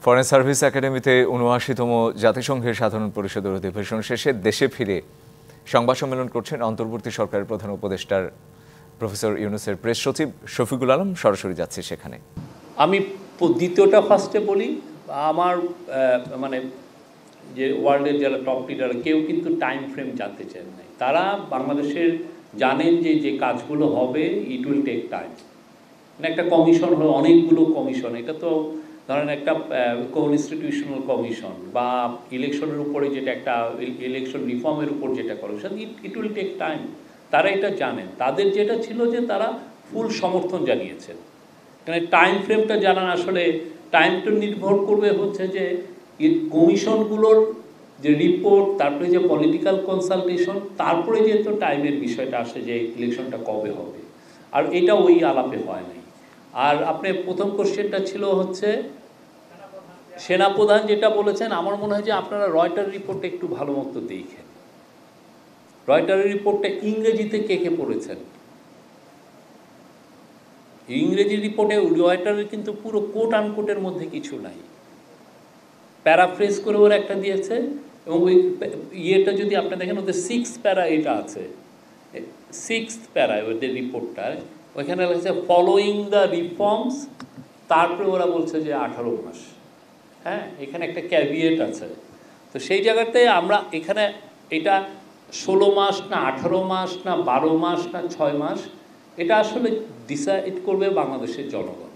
Foreign service একাডেমিতে ৭৯তম জাতিসংঘের সাধারণ পরিষদের অধিবেশন শেষে দেশে ফিরে সংবাদ সম্মেলন করছেন অন্তর্বর্তী সরকারের প্রধান উপদেষ্টার প্রফেসর ইউনূসের প্রেস সচিব শফিকুল আলম। সরাসরি যাচ্ছে সেখানে। আমি দ্বিতীয়টা ফার্স্টে বলি, আমার মানে যে ওয়ার্ল্ডের যারা টপ লিডার কেউ কিন্তু টাইম ফ্রেম জানতে চান নাই। তারা বাংলাদেশের জানেন যে কাজগুলো হবে ইট উইল টেক টাইম। মানে একটা কমিশন হলো, অনেকগুলো কমিশন, এটা তো ধরেন একটা ইনস্টিটিউশনাল কমিশন বা ইলেকশনের উপরে যেটা একটা ইলেকশন রিফর্মের উপর যেটা commission, it will take time. তারা এটা জানেন। তাদের যেটা ছিল যে তারা ফুল সমর্থন জানিয়েছেন। মানে টাইম ফ্রেমটা জানান, আসলে টাইমটা নির্ভর করবে হচ্ছে যে কমিশনগুলোর যে রিপোর্ট, তারপরে যে পলিটিক্যাল কনসালটেশন, তারপরে যেহেতু টাইমের বিষয়টা আসে যে ইলেকশনটা কবে হবে, আর এটা ওই আলাপে হয় নাই। আর আপনার প্রথম কোশ্চেনটা ছিল হচ্ছে সেনাপ্রধান যেটা বলেছেন, আমার মনে হয় যে আপনারা রয়টার রিপোর্টটা একটু ভালো মতো দেখেন। রয়টারের রিপোর্টটা ইংরেজিতে কে পড়েছেন? ইংরেজি রিপোর্টে রয়টারের কিন্তু পুরো কোট আনকোটের মধ্যে কিছু নাই, প্যারাফ্রেজ করে ওরা একটা দিয়েছে। এবং ওই ইয়েটা যদি আপনি দেখেন, ওদের 6th প্যারা এটা আছে, 6th প্যারা ওদের রিপোর্টটায় ওইখানে লেগেছে ফলোয়িং দ্য রিফর্মস, তারপরে ওরা বলছে যে 18 মাস। হ্যাঁ, এখানে একটা ক্যাভিয়েট আছে। তো সেই জায়গাতে আমরা এখানে এটা 16 মাস না 18 মাস না 12 মাস না 6 মাস, এটা আসলে ডিসাইড করবে বাংলাদেশের জনগণ।